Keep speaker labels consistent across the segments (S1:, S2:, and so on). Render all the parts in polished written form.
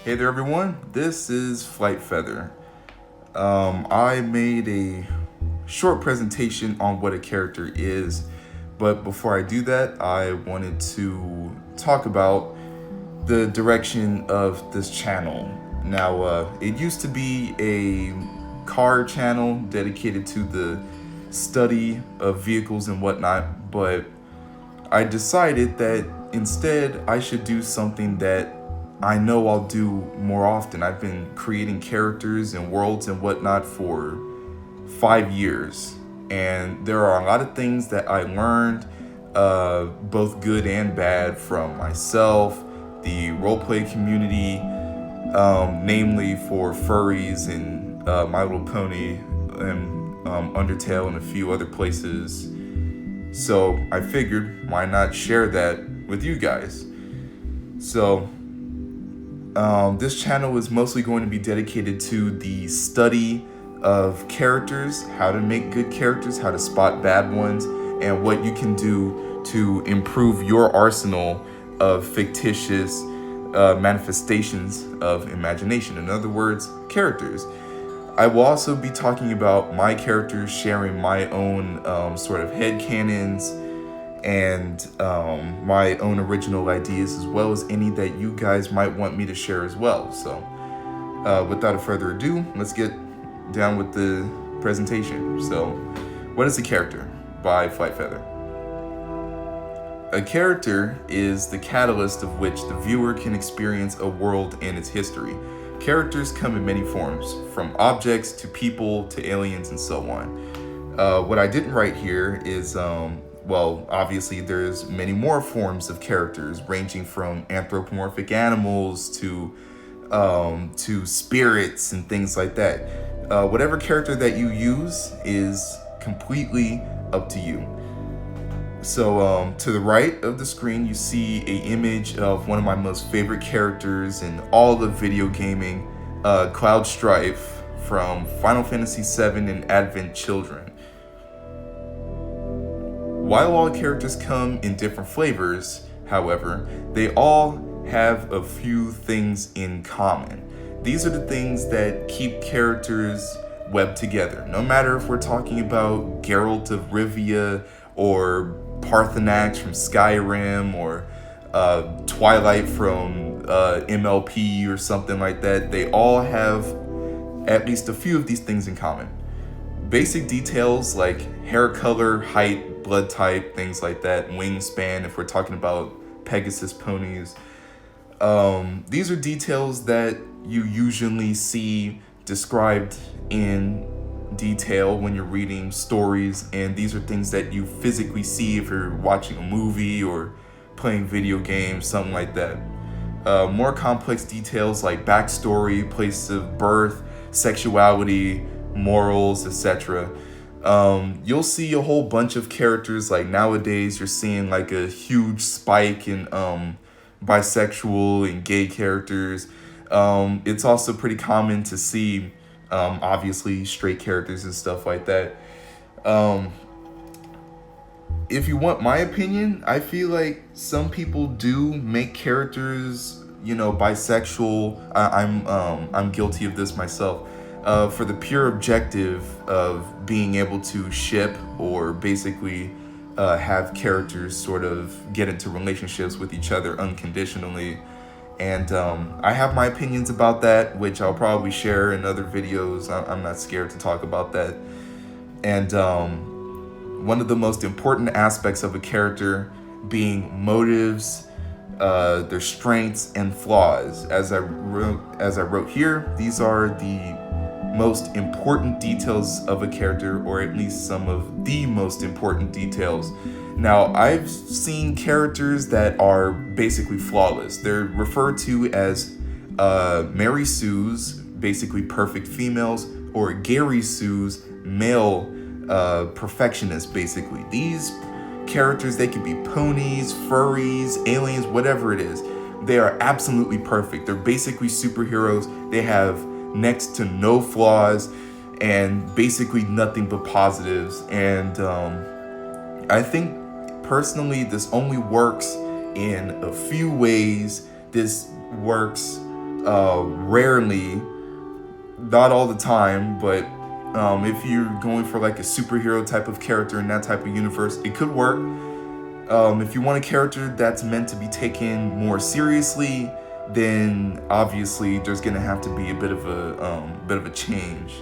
S1: Hey there, everyone. This is Flight Feather. I made a short presentation on what a character is, but before I do that, I wanted to talk about the direction of this channel. Now, it used to be a car channel dedicated to the study of vehicles and whatnot, but I decided that instead I should do something that I know I'll do more often. I've been creating characters and worlds and whatnot for 5 years, and there are a lot of things that I learned, both good and bad, from myself, the roleplay community, namely for furries and My Little Pony and Undertale and a few other places. So I figured, why not share that with you guys? So this channel is mostly going to be dedicated to the study of characters, how to make good characters, how to spot bad ones, and what you can do to improve your arsenal of fictitious manifestations of imagination. In other words, characters. I will also be talking about my characters, sharing my own sort of headcanons and my own original ideas, as well as any that you guys might want me to share as well. So, without further ado, let's get down with the presentation. So, what is a character by Flight Feather? A character is the catalyst of which the viewer can experience a world and its history. Characters come in many forms, from objects to people to aliens and so on. What I didn't write here is, well, obviously there's many more forms of characters, ranging from anthropomorphic animals to spirits and things like that. Whatever character that you use is completely up to you. So to the right of the screen, you see an image of one of my most favorite characters in all of video gaming, Cloud Strife from Final Fantasy VII and Advent Children. While all characters come in different flavors, however, they all have a few things in common. These are the things that keep characters webbed together. No matter if we're talking about Geralt of Rivia or Parthenax from Skyrim or Twilight from MLP or something like that, they all have at least a few of these things in common. Basic details like hair color, height, blood type, things like that, wingspan if we're talking about Pegasus ponies. These are details that you usually see described in detail when you're reading stories, and these are things that you physically see if you're watching a movie or playing video games, something like that. More complex details like backstory, place of birth, sexuality, morals, etc. You'll see a whole bunch of characters. Like nowadays you're seeing like a huge spike in bisexual and gay characters. It's also pretty common to see obviously straight characters and stuff like that. If you want my opinion, I feel like some people do make characters, bisexual. I'm guilty of this myself. For the pure objective of being able to ship or basically have characters sort of get into relationships with each other unconditionally. And I have my opinions about that, which I'll probably share in other videos. I'm not scared to talk about that. And one of the most important aspects of a character being motives, their strengths and flaws. As I wrote here, these are the most important details of a character, or at least some of the most important details. Now, I've seen characters that are basically flawless. They're referred to as Mary Sue's, basically perfect females, or Gary Sue's, male perfectionists, basically. These characters, they could be ponies, furries, aliens, whatever it is. They are absolutely perfect. They're basically superheroes. They have next to no flaws and basically nothing but positives. And I think personally this only works in a few ways. This works Rarely, not all the time, but if you're going for like a superhero type of character in that type of universe, it could work. If you want a character that's meant to be taken more seriously, then obviously there's gonna have to be a bit of a change.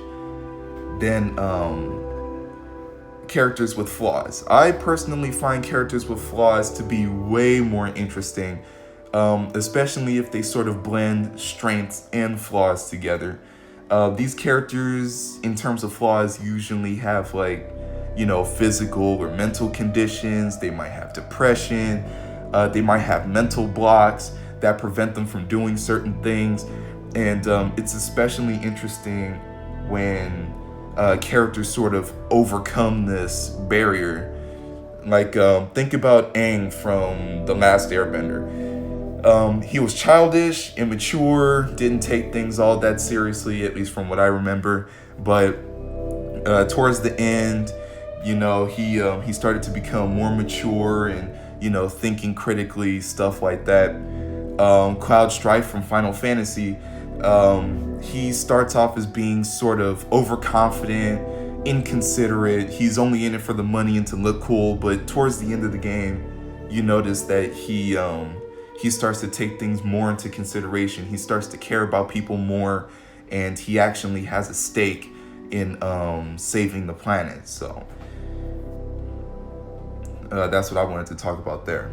S1: Then characters with flaws. I personally find characters with flaws to be way more interesting, especially if they sort of blend strengths and flaws together. These characters, in terms of flaws, usually have like, physical or mental conditions. They might have depression. They might have mental blocks that prevent them from doing certain things. And it's especially interesting when characters sort of overcome this barrier. Like, think about Aang from The Last Airbender. He was childish, immature, didn't take things all that seriously, at least from what I remember. But towards the end, he started to become more mature and, thinking critically, stuff like that. Cloud Strife from Final Fantasy, he starts off as being sort of overconfident, inconsiderate. He's only in it for the money and to look cool. But towards the end of the game, you notice that he starts to take things more into consideration. He starts to care about people more, and he actually has a stake in saving the planet. So that's what I wanted to talk about there.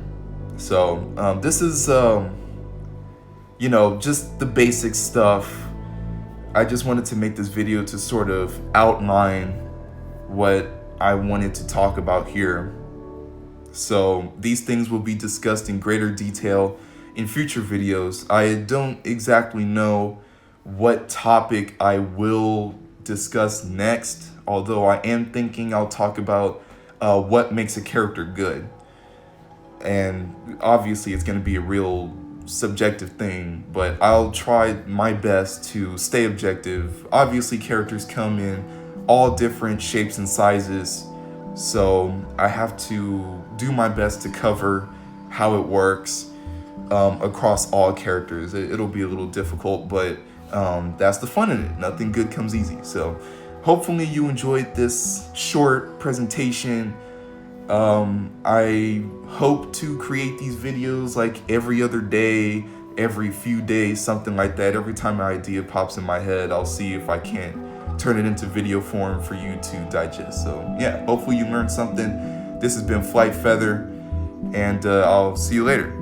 S1: So this is just the basic stuff. I just wanted to make this video to sort of outline what I wanted to talk about here. So these things will be discussed in greater detail in future videos. I don't exactly know what topic I will discuss next, although I am thinking I'll talk about what makes a character good. And obviously it's going to be a real subjective thing, but I'll try my best to stay objective. Obviously characters come in all different shapes and sizes, so I have to do my best to cover how it works across all characters. It'll be a little difficult, but that's the fun in it. Nothing good comes easy. So hopefully you enjoyed this short presentation. I hope to create these videos like every other day, every few days, something like that. Every time an idea pops in my head, I'll see if I can't turn it into video form for you to digest. So yeah, hopefully you learned something. This has been Flight Feather, and I'll see you later.